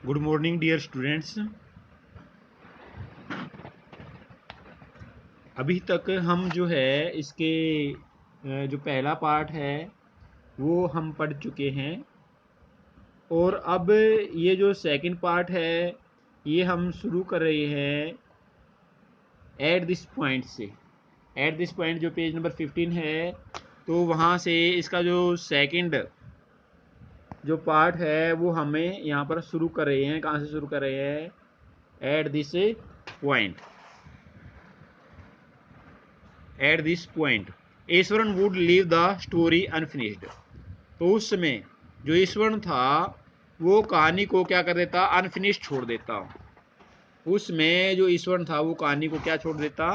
Good morning dear students. अभी तक हम जो है इसके जो पहला पार्ट है वो हम पढ़ चुके हैं और अब ये जो सेकंड पार्ट है ये हम शुरू कर रहे हैं एट दिस पॉइंट से। एट दिस पॉइंट जो पेज नंबर 15 है, तो वहाँ से इसका जो सेकंड जो पार्ट है वो हमें यहाँ पर शुरू कर रहे हैं। कहाँ से शुरू कर रहे हैं? At this point. At this point Eswaran would leave the story unfinished. तो उस समय जो ईश्वरन था वो कहानी को क्या कर देता? अनफिनिश्ड छोड़ देता। उसमें जो ईश्वरन था वो कहानी को क्या छोड़ देता?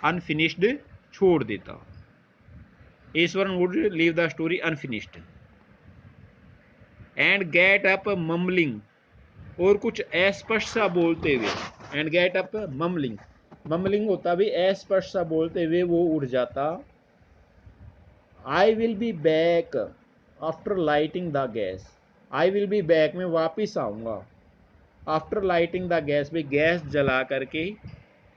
अनफिनिश्ड छोड़ देता। Eswaran would leave the story unfinished and get up mumbling, और कुछ अस्पष्ट सा बोलते हुए। And get up mumbling, mumbling होता भी अस्पष्ट सा बोलते हुए वो उड़ जाता। I will be back after lighting the gas. I will be back, मैं वापिस आऊँगा। आफ्टर लाइटिंग द गैस, भी गैस जला करके।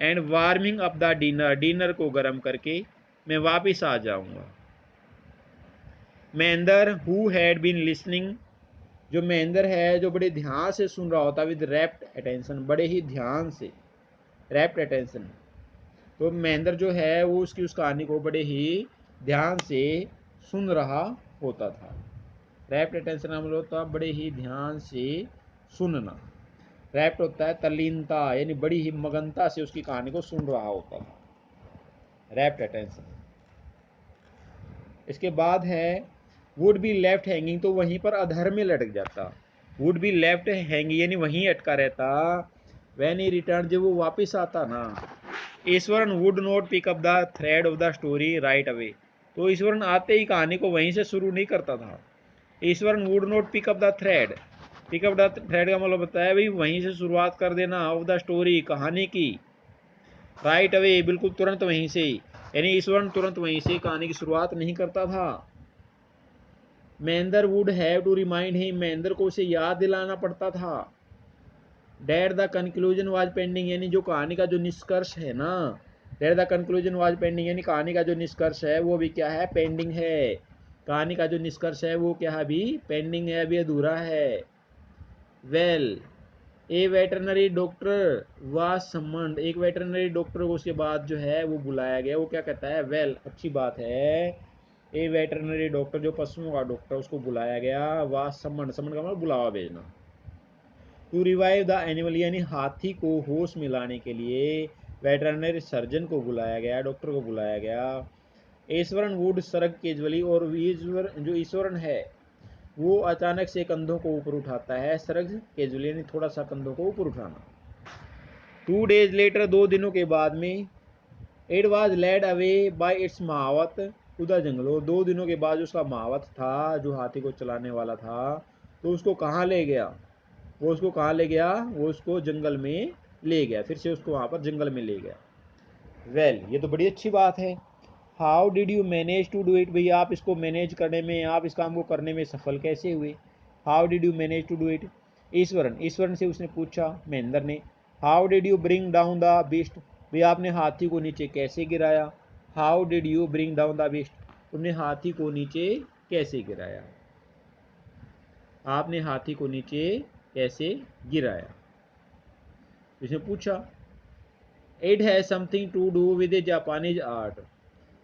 And warming up the dinner, dinner को गर्म करके मैं वापिस आ जाऊँगा। Mahendra who had been listening, जो महेंद्र है जो बड़े ध्यान से सुन रहा होता, विद रैप्ट अटेंशन, बड़े ही ध्यान से, रैप्ट अटेंशन। तो महेंद्र जो है वो उसकी उस कहानी को बड़े ही ध्यान से सुन रहा होता था। रैप्ट अटेंशन हम लोग होता बड़े ही ध्यान से सुनना। रैप्ट होता है तल्लीनता, यानी बड़ी ही मगनता से उसकी कहानी को सुन रहा होता था, रैप्ट अटेंशन। इसके बाद है वुड बी लेफ्ट हैंगिंग, तो वहीं पर अधर में लटक जाता। वुड बी लेफ्ट हैंगिंग यानी वहीं अटका रहता। व्हेन ही रिटर्न, जब वो वापस आता ना। Iswaran would not pick up the thread of the story right away, तो ईश्वरन आते ही कहानी को वहीं से शुरू नहीं करता था। Iswaran would not pick up the thread, pick up the thread का मतलब बताया भाई वहीं से शुरुआत कर देना ऑफ द स्टोरी, कहानी की। राइट अवे, बिल्कुल तुरंत वहीं से, यानी ईश्वरन तुरंत वहीं से कहानी की शुरुआत नहीं करता था। Mahendra would have to remind him, Mahendra को उसे याद दिलाना पड़ता था। That the conclusion was pending, यानी जो कहानी का जो निष्कर्ष है ना, that the conclusion was pending, यानी कहानी का जो निष्कर्ष है वो भी क्या है? पेंडिंग है। कहानी का जो निष्कर्ष है वो क्या है? अभी पेंडिंग है, अभी अधूरा है। Well A veterinary doctor was summoned, एक वेटरनरी डॉक्टर को उसके बाद जो है वो बुलाया गया। वो क्या कहता है? वेल, अच्छी बात है। ए वेटरनरी डॉक्टर, जो पशुओं का डॉक्टर, उसको बुलाया गया। वाज समन्ड, समन्ड का मतलब बुलावा भेजना। टू रिवाइव द एनिमल, यानी हाथी को होश में लाने के लिए वेटरनरी सर्जन को बुलाया गया, डॉक्टर को बुलाया गया। ईश्वरन वुड सरग केजुअली, और जो ईश्वरन है वो अचानक से कंधों को ऊपर उठाता है। सरग केजुअली यानी थोड़ा सा कंधों को ऊपर उठाना। 2 days लेटर, 2 दिनों के बाद में। It was led away by its mahout to the jungles, 2 दिनों के बाद उसका महावत था जो हाथी को चलाने वाला था, तो उसको कहाँ ले गया? वो उसको कहाँ ले गया? वो उसको जंगल में ले गया, फिर से उसको वहाँ पर जंगल में ले गया। वेल, ये तो बड़ी अच्छी बात है। How did you manage to do it, भैया आप इसको मैनेज करने में, आप इस काम को करने में सफल कैसे हुए? How did you manage to do it? Iswaran, Iswaran से उसने पूछा, महेंद्र ने। How did you bring down the beast, भैया आपने हाथी को नीचे कैसे गिराया? How did you bring down the beast, तुमने हाथी को नीचे कैसे गिराया? आपने हाथी को नीचे कैसे गिराया, इसने पूछा। It has something to do with a Japanese art,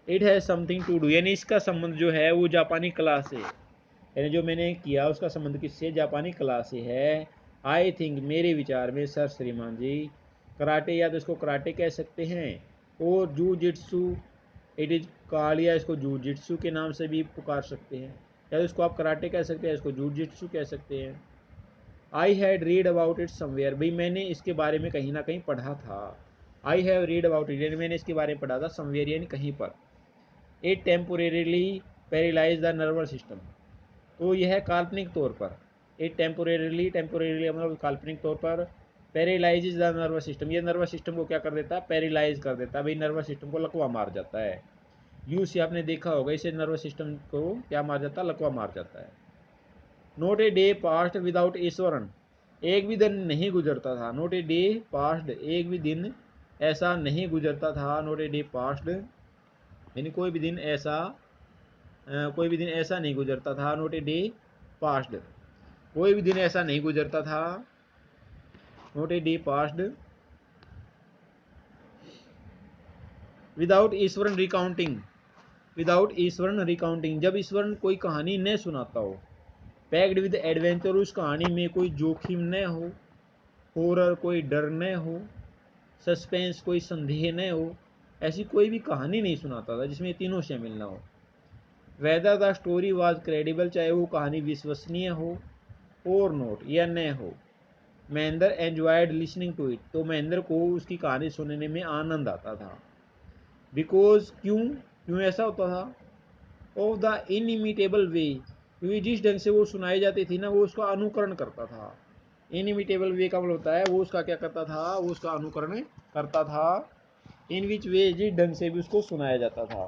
it has something to do यानी इसका संबंध जो है वो जापानी कला से, यानी जो मैंने किया उसका संबंध किससे? जापानी कला से है। आई थिंक, मेरे विचार में सर श्रीमान जी, कराटे, या तो इसको कराटे कह सकते हैं, और जू जिट्सू, इट इज कॉल्ड, या इसको जू जिट्सू के नाम से भी पुकार सकते हैं, या तो इसको आप कराटे कह सकते हैं, इसको जू जिट्सू कह सकते हैं। I had read about it somewhere, भाई मैंने इसके बारे में कहीं ना कहीं पढ़ा था। I have read about it, यानी मैंने इसके बारे में पढ़ा था, समवेयर यानी कहीं पर। It temporarily paralyse the nervous system, तो यह काल्पनिक तौर पर, इट टेम्पोरेरीली, टेम्पोरेरीली मतलब काल्पनिक तौर पर, पैरालाइज द नर्वस सिस्टम, ये नर्वस सिस्टम को क्या कर देता है? पैरालाइज कर देता है, भाई नर्वस सिस्टम को लकवा मार जाता है। यू से आपने देखा होगा, इसे नर्वस सिस्टम को क्या मार जाता है? लकवा मार जाता है। Note a day past without Eswaran, एक भी दिन नहीं गुजरता था, नॉट ए डे पास्ड, एक भी दिन ऐसा नहीं गुजरता था, नॉट ए डे पास्ड, यानी कोई भी दिन ऐसा नहीं गुजरता था, नॉट ए डे पास्ड, कोई भी दिन ऐसा नहीं गुजरता था, not a day passed, without Eswaran recounting, without Eswaran recounting, जब ईश्वरन कोई कहानी न सुनाता हो, पैक्ड विद एडवेंचर, उस कहानी में कोई जोखिम न हो, हॉरर कोई डर न हो, सस्पेंस कोई संदेह न हो, ऐसी कोई भी कहानी नहीं सुनाता था जिसमें तीनों शामिल ना हो। Whether the story was credible, चाहे वो कहानी विश्वसनीय हो और नोट या न हो। Mahendra enjoyed listening to it, तो महेंद्र को उसकी कहानी सुनने में आनंद आता था। बिकॉज क्यों ऐसा होता था, ऑफ द इनइमिटेबल वे, क्योंकि जिस ढंग से वो सुनाई जाती थी ना वो उसका अनुकरण करता था। इनइमिटेबल वे का मतलब होता है वो उसका क्या करता था, वो उसका अनुकरण करता था। इन विच वे, जिस ढंग से भी उसको सुनाया जाता था,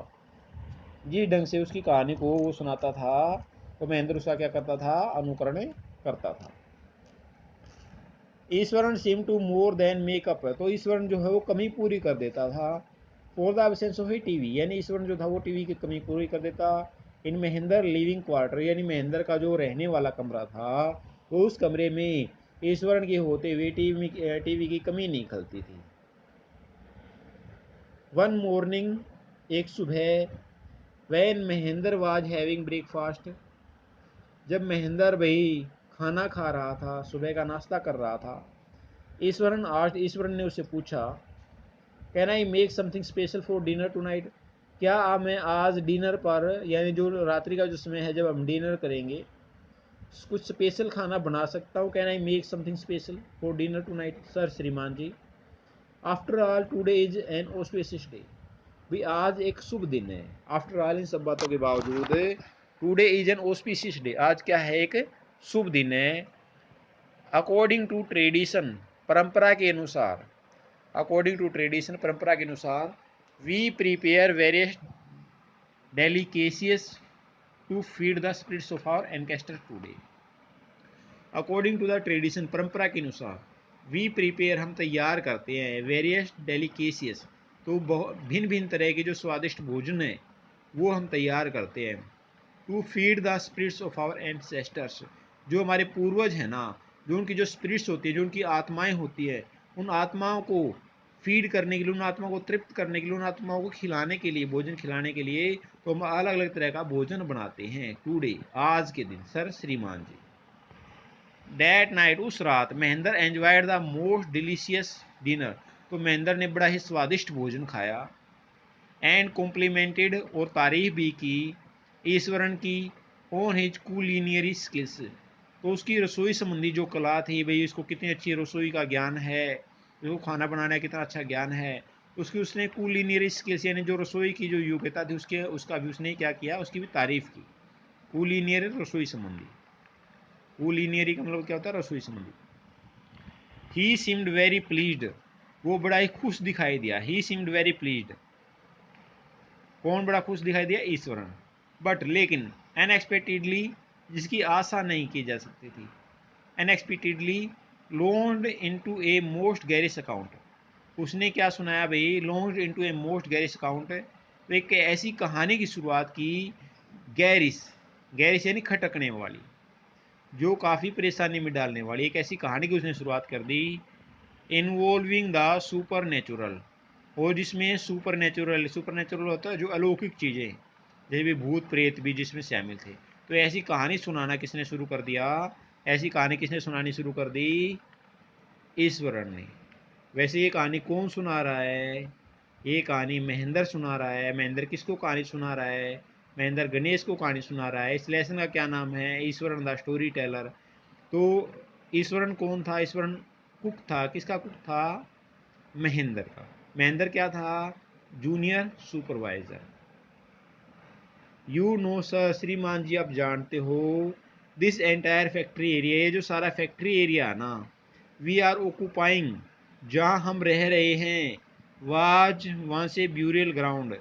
जिस ढंग से उसकी कहानी को वो सुनाता था तो महेंद्र उसका क्या करता था, अनुकरण करता था। Iswaran seem to more than make up, तो ईश्वरन जो है वो कमी पूरी कर देता था। For the absence of A TV, यानी ईश्वरन जो था वो टीवी की कमी पूरी कर देता। इन महेंद्र लिविंग क्वार्टर, यानी महेंद्र का जो रहने वाला कमरा था वो उस कमरे में ईश्वरन के होते हुए टीवी की कमी नहीं खलती थी। वन मॉर्निंग, एक सुबह, when Mahendra was having breakfast, जब महेंद्र भाई खाना खा रहा था, सुबह का नाश्ता कर रहा था, ईश्वरन ने उससे पूछा, can I make something special for dinner tonight, क्या मैं आज डिनर पर, यानी जो रात्रि का जो समय है जब हम डिनर करेंगे, कुछ स्पेशल खाना बना सकता हूँ। Can I make something special for dinner tonight, sir श्रीमान जी। After all today is an auspicious day, भी आज एक शुभ दिन है। आफ्टर ऑल, इन सब बातों के बावजूद, today is an auspicious day, आज क्या है, एक शुभ दिन है। अकॉर्डिंग टू ट्रेडिशन, परंपरा के अनुसार, अकॉर्डिंग टू ट्रेडिशन, परंपरा के अनुसार, we prepare various delicacies to feed the spirits of our ancestor today. According to the tradition, परंपरा के अनुसार, वी प्रिपेयर, हम तैयार करते हैं, वेरियस डेलिकेसीज, तो भिन्न भिन्न तरह के जो स्वादिष्ट भोजन है वो हम तैयार करते हैं। To feed the spirits of our ancestors, जो हमारे पूर्वज हैं ना, जो उनकी जो स्पिरिट्स होती है, जो उनकी आत्माएं होती है, उन आत्माओं को फीड करने के लिए, उन आत्माओं को तृप्त करने के लिए, उन आत्माओं को खिलाने के लिए, भोजन खिलाने के लिए, तो हम अलग अलग तरह का भोजन बनाते हैं टुडे, आज के दिन, सर श्रीमान जी। दैट नाइट, उस रात, Mahendra enjoyed the most delicious dinner, तो महेंद्र ने बड़ा ही स्वादिष्ट भोजन खाया। एंड कॉम्प्लीमेंटेड, और तारीफ भी की, ईश्वरन की, ऑन हिज कुलिनियरी स्किल्स, तो उसकी रसोई संबंधी जो कला थी, भाई इसको कितनी अच्छी रसोई का ज्ञान है, उसको खाना बनाने का कितना अच्छा ज्ञान है, उसकी उसने कुलिनियरी स्किल्स, यानी जो रसोई की जो योग्यता थी उसका भी उसने क्या किया, उसकी भी तारीफ की। कुलिनियर, रसोई संबंधी, कुलिनियरी का मतलब क्या होता है, रसोई संबंधी। ही सीम्ड वेरी प्लीज्ड, वो बड़ा ही खुश दिखाई दिया। ही सीम्ड वेरी प्लीज्ड, कौन बड़ा खुश दिखाई दिया, ईश्वरन। बट, लेकिन, अनएक्सपेक्टेडली, जिसकी आशा नहीं की जा सकती थी, unexpectedly law and into a most garish account, उसने क्या सुनाया भाई, law and into a most garish account, तो एक ऐसी कहानी की शुरुआत की, गैरिश, गैरिश यानी खटकने वाली, जो काफ़ी परेशानी में डालने वाली, एक ऐसी कहानी की उसने शुरुआत कर दी, इन्वॉल्विंग द सुपर नेचुरल, और जिसमें सुपर नेचुरल होता है जो अलौकिक चीज़ें, जैसे भी भूत प्रेत भी जिसमें शामिल थे। तो ऐसी कहानी सुनाना किसने शुरू कर दिया, ऐसी कहानी किसने सुनानी शुरू कर दी, ईश्वरन ने। वैसे ये कहानी कौन सुना रहा है, ये कहानी महेंद्र सुना रहा है। महेंद्र किसको कहानी सुना रहा है, महेंद्र गणेश को कहानी सुना रहा है। इस लेसन का क्या नाम है, ईश्वरन द स्टोरी टेलर। तो ईश्वरन कौन था, ईश्वरन कुक था, किसका कुक था, महेंद्र का। महेंद्र क्या था, junior supervisor. You know sir, श्रीमान जी आप जानते हो, दिस एंटायर फैक्ट्री एरिया, ये जो सारा फैक्ट्री एरिया ना, वी आर ऑक्यूपाइंग, जहाँ हम रह रहे हैं, वाज, वहाँ से ब्यूरियल ग्राउंड,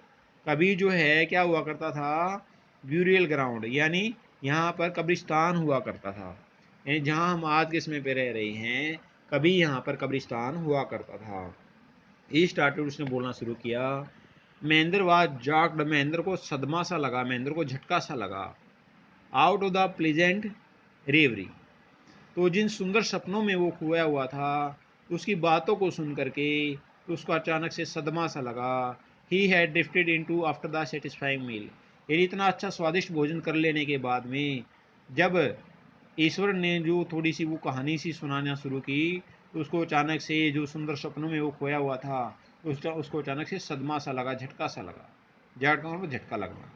कभी जो है क्या हुआ करता था, ब्यूरियल ग्राउंड, यानी यहाँ पर कब्रिस्तान हुआ करता था। यानी जहाँ हम आज के समय पे रह रहे हैं कभी यहाँ पर कब्रिस्तान हुआ करता था। ही स्टार्टेड, उसने बोलना शुरू किया। महेंद्र वाज जॉक्ड, महेंद्र को सदमा सा लगा, महेंद्र को झटका सा लगा। आउट ऑफ द प्लेजेंट रेवरी, तो जिन सुंदर सपनों में वो खोया हुआ था उसकी बातों को सुन करके उसको अचानक से सदमा सा लगा। He had drifted into after the satisfying meal, यानी इतना अच्छा स्वादिष्ट भोजन कर लेने के बाद में जब ईश्वर ने जो थोड़ी सी वो कहानी सी सुनाना शुरू की तो उसको अचानक से जो सुंदर सपनों में वो खोया हुआ था उसको अचानक से सदमा सा लगा, झटका सा लगा। झटका मतलब झटका लगना।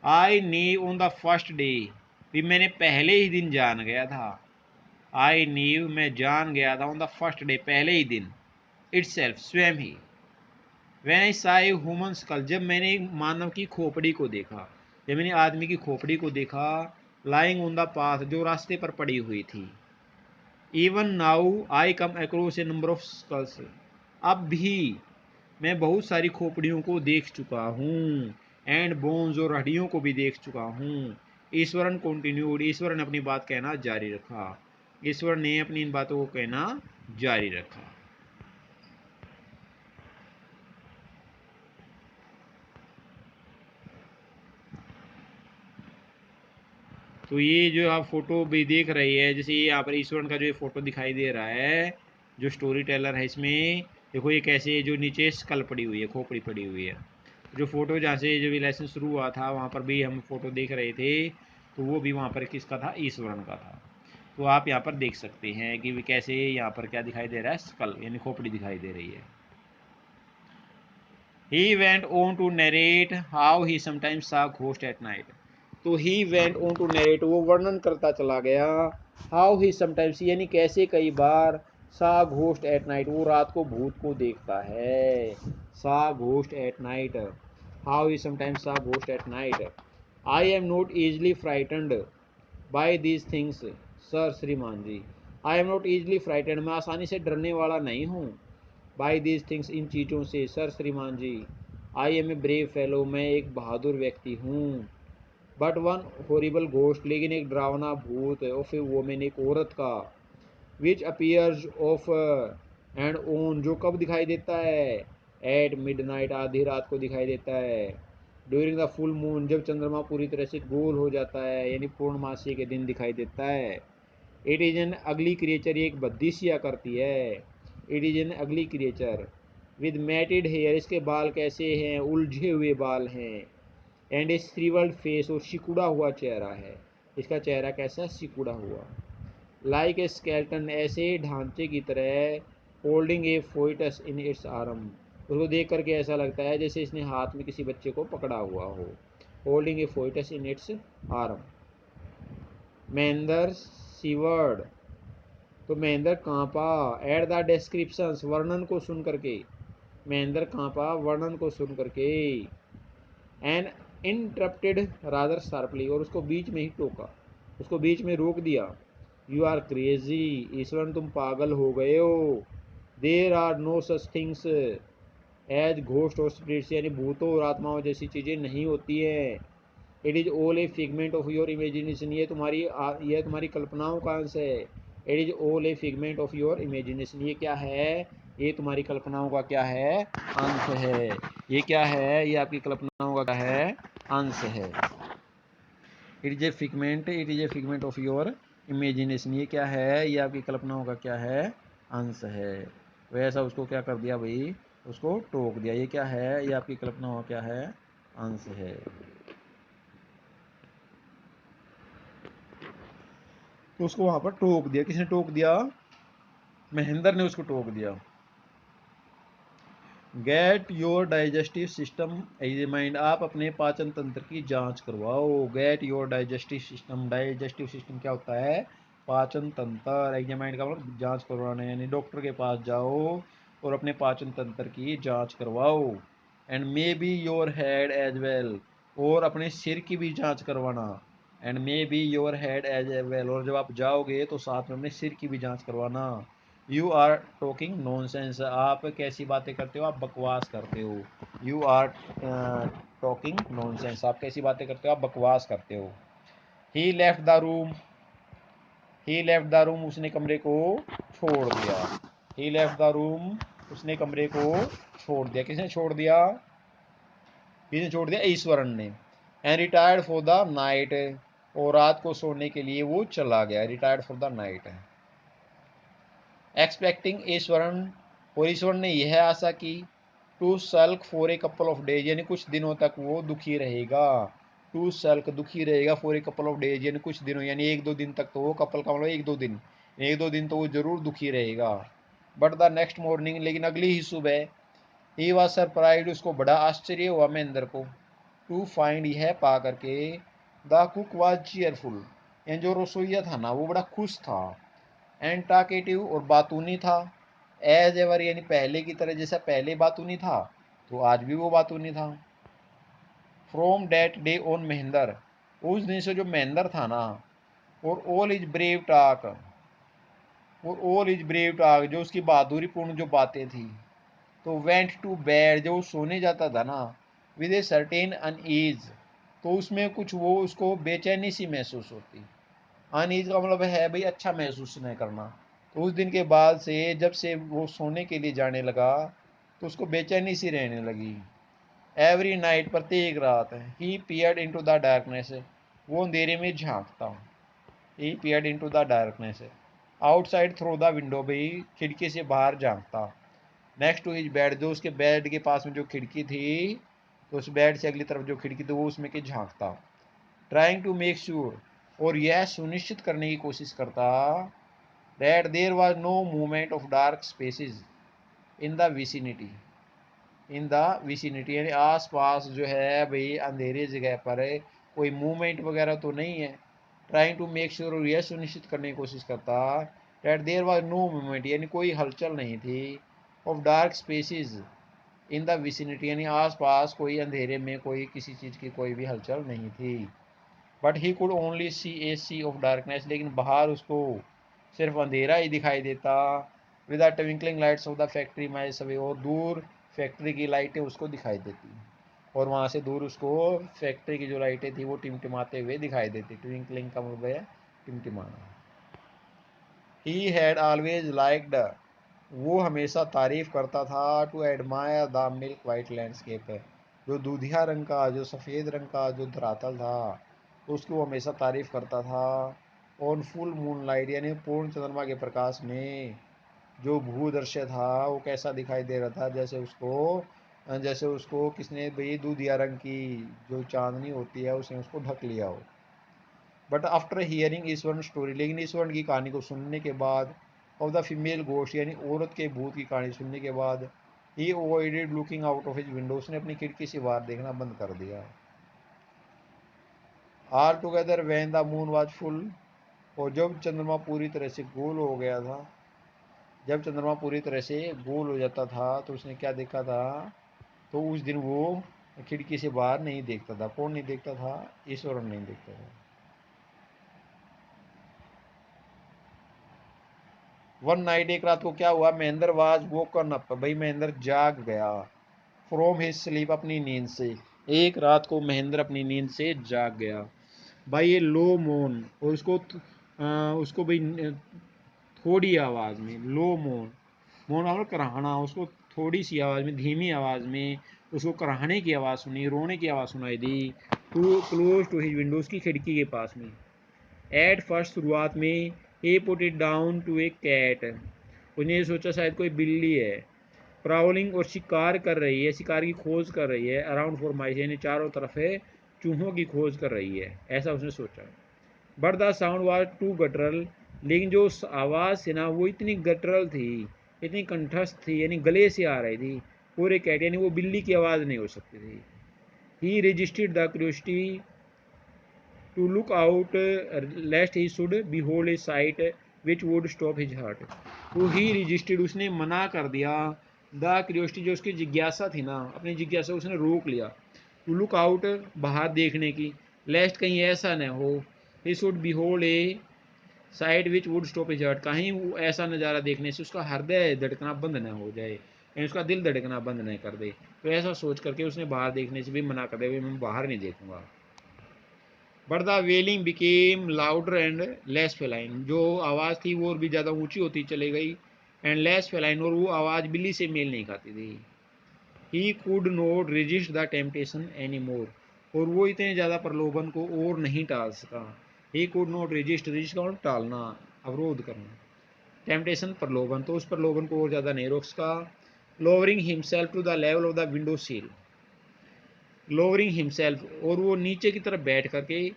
आई नीव ऑन द फर्स्ट डे, भी मैंने पहले ही दिन जान गया था। आई नीव, मैं जान गया था, ऑन द फर्स्ट डे, पहले ही दिन, इटसेल्फ, स्वयं ही। व्हेन आई सा ए ह्यूमन स्कल, जब मैंने मानव की खोपड़ी को देखा, जब मैंने आदमी की खोपड़ी को देखा, लाइंग ऑन द पाथ, जो रास्ते पर पड़ी हुई थी। Even now I come across a number of skulls, अब भी मैं बहुत सारी खोपड़ियों को देख चुका हूँ। एंड बोन्स, और हड्डियों को भी देख चुका हूँ। ईश्वरन कंटिन्यूड, ईश्वर ने अपनी बात कहना जारी रखा। ईश्वर ने अपनी इन बातों को कहना जारी रखा। तो ये जो आप फोटो भी देख रही है, जैसे ये यहाँ पर ईश्वर का जो ये फोटो दिखाई दे रहा है, जो स्टोरी टेलर है इसमें, देखो ये कैसे जो नीचे स्कल पड़ी हुई है, खोपड़ी पड़ी हुई है। जो फोटो जहाँ से जो भी लेसन शुरू हुआ था वहाँ पर भी हम फोटो देख रहे थे, तो वो भी वहाँ पर किसका था, ईश्वरन का था। तो आप यहाँ पर देख सकते हैं कि कैसे यहाँ पर क्या दिखाई दे रहा है, स्कल यानी खोपड़ी दिखाई दे रही है। He went on to narrate how he sometimes saw ghost at night. तो he went on to narrate, वो वर्णन करता चला गया, how he sometimes, यानी कैसे कई बार, saw ghost at night, वो रात को भूत को देखता है। saw ghost at night, how he sometimes saw ghost at night. I am not easily frightened by these things, sir श्रीमान जी। I am not easily frightened, मैं आसानी से डरने वाला नहीं हूँ। बाई दीज थिंग्स, इन चीज़ों से, सर श्रीमान जी। I am a brave fellow, मैं एक बहादुर व्यक्ति हूँ। बट वन हॉरिबल घोस्ट, लेकिन एक डरावना भूत, ऑफ ए वोमेन, एक औरत का, विच अपीयर्स ऑफ एंड ओन, जो कब दिखाई देता है, एट मिडनाइट, आधी रात को दिखाई देता है। ड्यूरिंग द फुल मून, जब चंद्रमा पूरी तरह से गोल हो जाता है, यानी पूर्णमासी के दिन दिखाई देता है। It is an ugly creature, ये एक बद्दी सिया करती है। It is an ugly creature with matted hair, इसके बाल कैसे हैं, उलझे हुए बाल हैं। एंड ए श्रीवल्ड फेस, और सिकुड़ा हुआ चेहरा है। इसका चेहरा कैसा, सिकुड़ा हुआ। लाइक ए स्केल्टन, ऐसे ढांचे की तरह। Holding A foetus in its arm, उसको देख करके ऐसा लगता है जैसे इसने हाथ में किसी बच्चे को पकड़ा हुआ हो। Holding A foetus in its arm. Mahendra seaward, तो महेंद्र कांपा। एट द डिस्क्रिप्शंस, वर्णन को सुन करके, महेंद्र कांपा वर्णन को सुन करके। एन इंटरप्टेड रादर शार्पली, और उसको बीच में ही टोका, उसको बीच में रोक दिया। यू आर क्रेजी, ईश्वरन तुम पागल हो गए हो। There are no such things as ghost और स्पिरिट्स, यानी भूतों और आत्माओं जैसी चीज़ें नहीं होती हैं। It is all a figment of your imagination, ये तुम्हारी कल्पनाओं का अंश है। It is all a figment of your imagination, ये क्या है, ये तुम्हारी कल्पनाओं का क्या है, अंश है। ये क्या है, ये आपकी कल्पनाओं का क्या है, अंश है। It is a figment of your imagination, ये क्या है, ये आपकी कल्पनाओं का क्या है, अंश है। वैसा उसको क्या कर दिया भाई, उसको टोक दिया। ये क्या है, ये आपकी कल्पनाओं का क्या है, अंश है। तो उसको वहां पर टोक दिया। किसने टोक दिया, महेंद्र ने उसको टोक दिया। Get your digestive system examined, आप अपने पाचन तंत्र की जांच करवाओ। Get your digestive system, digestive system क्या होता है, पाचन तंत्र। एग्जामाइंड का मतलब जांच करवाना, यानी डॉक्टर के पास जाओ और अपने पाचन तंत्र की जांच करवाओ। And maybe your head as well, और अपने सिर की भी जांच करवाना। And maybe your head as well, और जब आप जाओगे तो साथ में अपने सिर की भी जांच करवाना। यू आर टॉकिंग नॉनसेंस, आप कैसी बातें करते हो, आप बकवास करते हो। यू आर टॉकिंग नॉनसेंस, आप कैसी बातें करते हो, आप बकवास करते हो। He left the room, he left the room, उसने कमरे को छोड़ दिया। ही लेफ्ट द रूम, उसने कमरे को छोड़ दिया। किसने छोड़ दिया? किसने छोड़ दिया? ईश्वरन ने। And retired for the night, और रात को सोने के लिए वो चला गया। रिटायर्ड फॉर द नाइट है। एक्सपेक्टिंग ईश्वरन, और ईश्वरन ने यह आशा की, to sulk for a couple of days, यानी कुछ दिनों तक वो दुखी रहेगा। टू सल्क, दुखी रहेगा, for a couple of days, यानी कुछ दिनों, यानी एक दो दिन तक तो वो, कपल का मतलब एक दो दिन, एक दो दिन तो वो जरूर दुखी रहेगा। बट द नेक्स्ट मॉर्निंग, लेकिन अगली ही सुबह, ही वॉज सरप्राइज, उसको बड़ा आश्चर्य हुआ महेंद्र को, टू फाइंड, यह पा करके, द कुक वॉज चीयरफुल, यानी जो रसोईया था ना वो बड़ा खुश था। एंड टाकेटिव, और बातूनी था। एज एवर, यानी पहले की तरह, जैसा पहले बातूनी था तो आज भी वो बातूनी था। From that day on Mahendra, उस दिन से जो महेंद्र था ना, और ऑल इज ब्रेव टॉक, और ऑल इज ब्रेव टॉक, जो उसकी बहादुरी पूर्ण जो बातें थी, तो वेंट टू बेड, जो सोने जाता था ना, विद ए सर्टेन अनईज, तो उसमें कुछ वो उसको बेचैनी सी महसूस होती। अनईज का मतलब है भाई अच्छा महसूस नहीं करना। तो उस दिन के बाद से, जब से वो सोने के लिए जाने लगा, तो उसको बेचैनी सी रहने लगी। एवरी नाइट, प्रत्येक रात, he peered into the darkness, वो अंधेरे में झांकता। He peered into the darkness, outside through the window, भाई खिड़की से बाहर झांकता। नेक्स्ट टू हिज बेड, जो उसके बेड के पास में जो खिड़की थी, तो उस बेड से अगली तरफ जो खिड़की थी वो उसमें के झांकता। ट्राइंग टू मेक श्योर, और यह सुनिश्चित करने की कोशिश करता, that there was no movement of dark spaces in the vicinity, in the vicinity, यानी आस पास जो है भाई अंधेरे जगह पर कोई मूवमेंट वगैरह तो नहीं है। ट्राइंग टू मेक श्योर, यह सुनिश्चित करने की कोशिश करता, that there was no movement, यानी कोई हलचल नहीं थी, of dark spaces in the vicinity, यानी आस पास कोई अंधेरे में कोई किसी चीज़ की कोई भी हलचल नहीं थी। But he could only see a sea of darkness, लेकिन बाहर उसको सिर्फ अंधेरा ही दिखाई देता। With the twinkling lights of the factory miles away, और दूर फैक्ट्री की लाइटें उसको दिखाई देती, और वहाँ से दूर उसको फैक्ट्री की जो लाइटें थी वो टिमटिमाते हुए दिखाई देती। ट्विंकलिंग का मतलब है टिमटिमाना। ही हैड ऑलवेज लाइक्ड, वो हमेशा तारीफ करता था, to admire the milk white landscape, जो दूधिया रंग का, जो सफ़ेद रंग का जो धरातल था, तो उसकी वो हमेशा तारीफ करता था। ऑन फुल मून लाइट, यानी पूर्ण चंद्रमा के प्रकाश में जो भूदृश्य था वो कैसा दिखाई दे रहा था, जैसे उसको किसने भाई दूधिया रंग की जो चांदनी होती है उसने उसको ढक लिया हो। But after hearing Eswaran story, लेकिन ईश्वरन की कहानी को सुनने के बाद, ऑफ द फीमेल गोस्ट, यानी औरत के भूत की कहानी सुनने के बाद, he avoided looking out of his window, उसने अपनी खिड़की से बाहर देखना बंद कर दिया। All together when the moon was full, और जब चंद्रमा पूरी तरह से गोल हो गया था, जब चंद्रमा पूरी तरह से गोल हो जाता था तो उसने क्या देखा था, तो उस दिन वो खिड़की से बाहर नहीं देखता था। कौन नहीं देखता था? ईश्वरन नहीं देखता था। वन नाइट, एक रात को क्या हुआ, महेंद्र वाज वोकन अप, भाई महेंद्र जाग गया, फ्रॉम हिज स्लीप, अपनी नींद से। एक रात को महेंद्र अपनी नींद से जाग गया। भाई ये लो मोन, और उसको भाई थोड़ी आवाज़ में, लो मोन, मोन और कराहना, उसको थोड़ी सी आवाज़ में, धीमी आवाज़ में उसको कराहने की आवाज़ सुनी, रोने की आवाज़ सुनाई दी। Too close to his windows, की खिड़की के पास में। एट फर्स्ट, शुरुआत में, he put it down to a cat, उसने सोचा शायद कोई बिल्ली है। प्राउलिंग, और शिकार कर रही है, शिकार की खोज कर रही है। अराउंड फॉर माइस, यानी चारों तरफ है चूहों की खोज कर रही है, ऐसा उसने सोचा। But the sound was too guttural, लेकिन जो आवाज़ थी ना वो इतनी गटरल थी, इतनी कंठस्थ थी, यानी गले से आ रही थी। पूरे कैट, यानी वो बिल्ली की आवाज़ नहीं हो सकती थी। He resisted the curiosity to look out lest he should behold a sight which would stop his heart, तो ही रजिस्टेड, उसने मना कर दिया, द क्यूरियोसिटी, जो उसकी जिज्ञासा थी ना, अपनी जिज्ञासा उसने रोक लिया। टू लुक आउट, बाहर देखने की, लेस्ट कहीं ऐसा न हो, ही should behold a side which would stop his heart, कहीं वो ऐसा नज़ारा देखने से उसका हृदय धड़कना बंद न हो जाए, यानी उसका दिल धड़कना बंद न कर दे। तो ऐसा सोच करके उसने बाहर देखने से भी मना कर दिया, मैं बाहर नहीं देखूंगा। But the wailing became louder and less feline, जो आवाज़ थी वो और भी ज़्यादा ऊंची होती चली गई, एंड लेस फेलाइन, और वो आवाज़ बिल्ली से मेल नहीं खाती थी। He could not resist the temptation any more, और वो इतने ज़्यादा प्रलोभन को और नहीं टाल सका। He could not resist, resist का मतलब टालना, अवरोध करना, टेम्पटेशन प्रलोभन, तो उस प्रलोभन को और ज़्यादा नहीं रोक सका। Lowering himself to the level of the window sill, lowering himself, और वो नीचे की तरफ बैठ करके,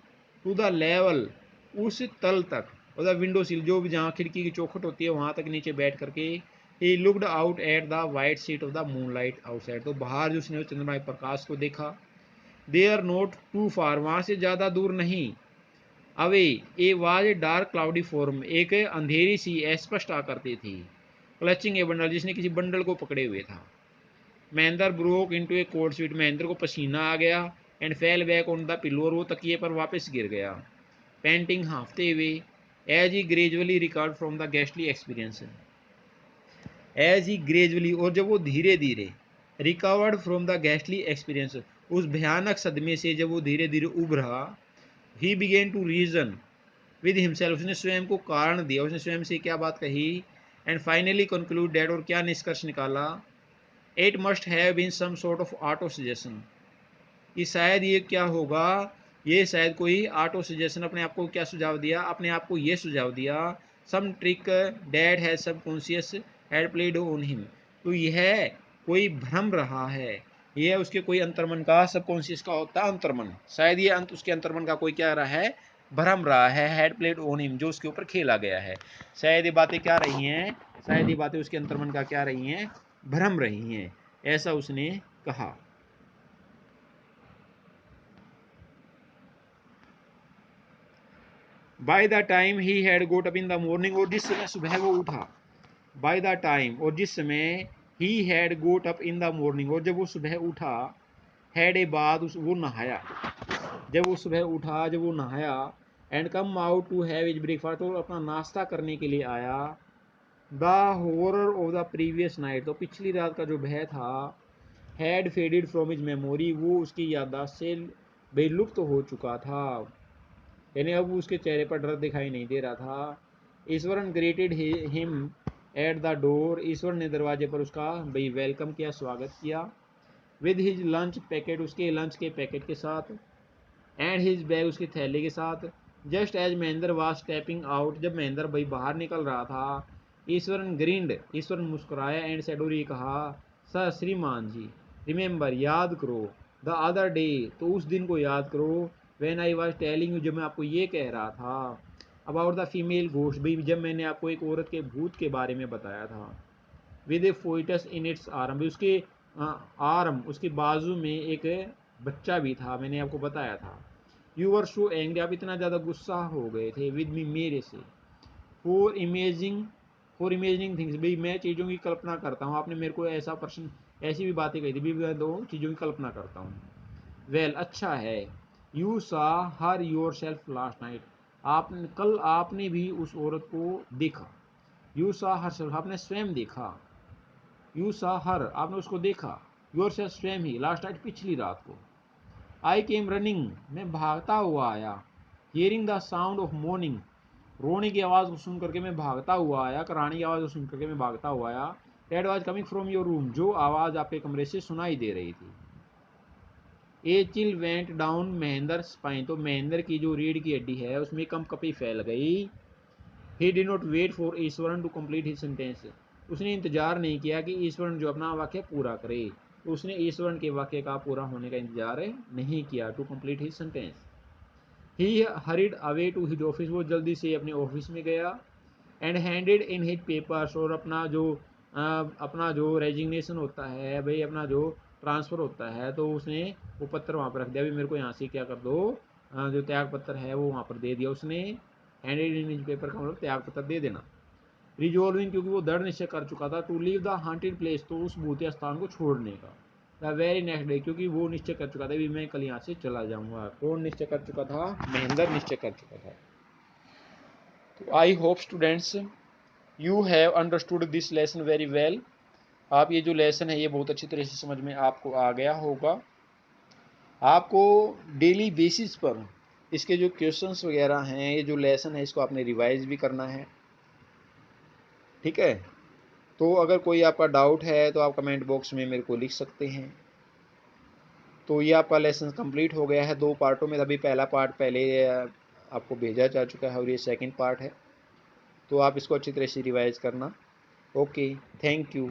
टू द लेवल, उस तल तक, और द विंडो सील, जो भी जहाँ खिड़की की चौखट होती है वहाँ तक नीचे बैठ करके, he looked out at the white seat of the moonlight outside, तो बाहर जो उसने चंद्रमा के प्रकाश को देखा। दे आर नॉट टू फार, वहाँ से ज़्यादा दूर नहीं, away A was a dark cloudy form, एक अंधेरी सी अस्पष्ट आकृति थी, क्लचिंग ए बंडल, जिसने किसी बंडल को पकड़े हुए था। महेंद्र ब्रोक इनटू ए कोल्ड स्वीट, महेंद्र को पसीना आ गया, and fell back on the pillow, और वो तकिए पर वापस गिर गया, पेंटिंग हाँफते हुए, as he gradually recovered from the ghastly experience, as he gradually, और जब वो धीरे धीरे, recovered from the ghastly experience, उस भयानक सदमे से जब वो धीरे धीरे उभरा, he began to reason with himself, उसने स्वयं को कारण दिया, उसने स्वयं से क्या बात कही, एंड फाइनली कंक्लूड दैट, और क्या निष्कर्ष निकाला, it must have been some sort of auto suggestion, कि शायद ये क्या होगा, ये शायद कोई ऑटो सजेशन, अपने आप को क्या सुझाव दिया, अपने आप को ये सुझाव दिया, some trick that his subconscious had played on him, तो यह कोई भ्रम रहा है, यह उसके कोई अंतर्मन का, सबकॉन्शियस का होता है अंतर्मन, शायद ये उसके अंतर्मन का कोई क्या रहा है, भ्रम रहा है, हैड प्लेड ऑन हिम, जो उसके ऊपर खेला गया है, शायद ये बातें क्या रही हैं, शायद ये बातें उसके अंतर्मन का क्या रही हैं, भ्रम रही हैं, ऐसा उसने कहा। By the time he had goat up in the morning, और जिस समय सुबह वो उठा, बाय द टाइम, और जिस समय, he had goat up in the morning, और जब वो सुबह उठा, हैड ए बाद, वो नहाया, जब वो सुबह उठा, जब वो नहाया, and come out to have his breakfast, और अपना नाश्ता करने के लिए आया, the horror of the previous night, तो पिछली रात का जो भय था, had faded from his memory, वो उसकी याददाश्त से बेलुप्त तो हो चुका था, यानी अब उसके चेहरे पर डर दिखाई नहीं दे रहा था। Iswaran greeted him at the door, Iswar ने दरवाजे पर उसका भाई वेलकम किया, स्वागत किया, विद हिज लंच पैकेट, उसके लंच के पैकेट के साथ, एंड हिज बैग, उसके थैले के साथ, just as Mahendra was stepping out, जब महेंद्र भाई बाहर निकल रहा था, ईश्वरन ग्रिंड, ईश्वरन मुस्कुराया, एंड सेड, और ये कहा, सर श्रीमान जी, रिमेंबर, याद करो, द अदर डे, तो उस दिन को याद करो, when I was telling you, जब मैं आपको ये कह रहा था, अबाउट द फीमेल घोस्ट, भाई जब मैंने आपको एक औरत के भूत के बारे में बताया था, with A foetus in its arm, उसके आर्म, उसके बाजू में एक बच्चा भी था, मैंने आपको बताया था। यू वर सो एंग्री, आप इतना ज़्यादा गुस्सा हो गए थे, विद मी, मेरे से, for imaging, for imagining things, भाई मैं चीज़ों की कल्पना करता हूँ, आपने मेरे को ऐसा प्रश्न, ऐसी भी बातें कही थी, भी मैं दो चीज़ों की कल्पना करता हूँ। वेल, अच्छा है, यू सा हर योर सेल्फ लास्ट नाइट, आपने कल, आपने भी उस औरत को देखा, यू सा हर सेल्फ, आपने स्वयं देखा, यू सा हर, आपने उसको देखा, योर सेल्फ, स्वयं ही, लास्ट नाइट, पिछली रात को, आई केम रनिंग, मैं भागता हुआ आया, hearing the sound of morning, रोने की आवाज़ को सुन करके मैं भागता हुआ आया, कराने की आवाज़ को सुन करके मैं भागता हुआ आया, that was coming from your room, जो आवाज़ आपके कमरे से सुनाई दे रही थी। A chill went down Mahendra spine, तो महेंद्र की जो रीढ़ की हड्डी है उसमें कंपकपी फैल गई। He did not wait for Iswaran to complete his sentence, उसने इंतजार नहीं किया कि ईश्वरन जो अपना वाक्य पूरा करे, तो उसने ईश्वरन के वाक्य का पूरा होने का इंतजार नहीं किया, to complete his sentence. He hurried away to his office, वो जल्दी से अपने ऑफिस में गया, and handed in his papers, और अपना जो रेजिग्नेशन होता है भाई, अपना जो ट्रांसफ़र होता है, तो उसने वो पत्र वहाँ पर रख दिया, अभी मेरे को यहाँ से क्या कर दो, जो त्याग पत्र है वो वहाँ पर दे दिया उसने, हैंडेड इन हिज पेपर का मतलब त्याग पत्र दे देना। रिजॉल्विंग, क्योंकि वो दृढ़ निश्चय कर चुका था, टू लीव द हांटेड प्लेस, तो उस भूतिया स्थान को छोड़ने का, द वेरी नेक्स्ट डे, क्योंकि वो निश्चय कर चुका था भी मैं कल यहाँ से चला जाऊँगा। कौन निश्चय कर चुका था? महेंद्र निश्चय कर चुका था। तो I hope students you have understood this lesson very well, आप ये जो लेसन है ये बहुत अच्छी तरह से समझ में आपको आ गया होगा। आपको डेली बेसिस पर इसके जो क्वेश्चंस वगैरह हैं, ये जो लेसन है, इसको आपने रिवाइज भी करना है, ठीक है। तो अगर कोई आपका डाउट है तो आप कमेंट बॉक्स में मेरे को लिख सकते हैं। तो ये आपका लेसन कंप्लीट हो गया है 2 पार्टों में। अभी पहला पार्ट पहले आपको भेजा जा चुका है और ये सेकंड पार्ट है, तो आप इसको अच्छी तरह से रिवाइज करना। Okay, thank you.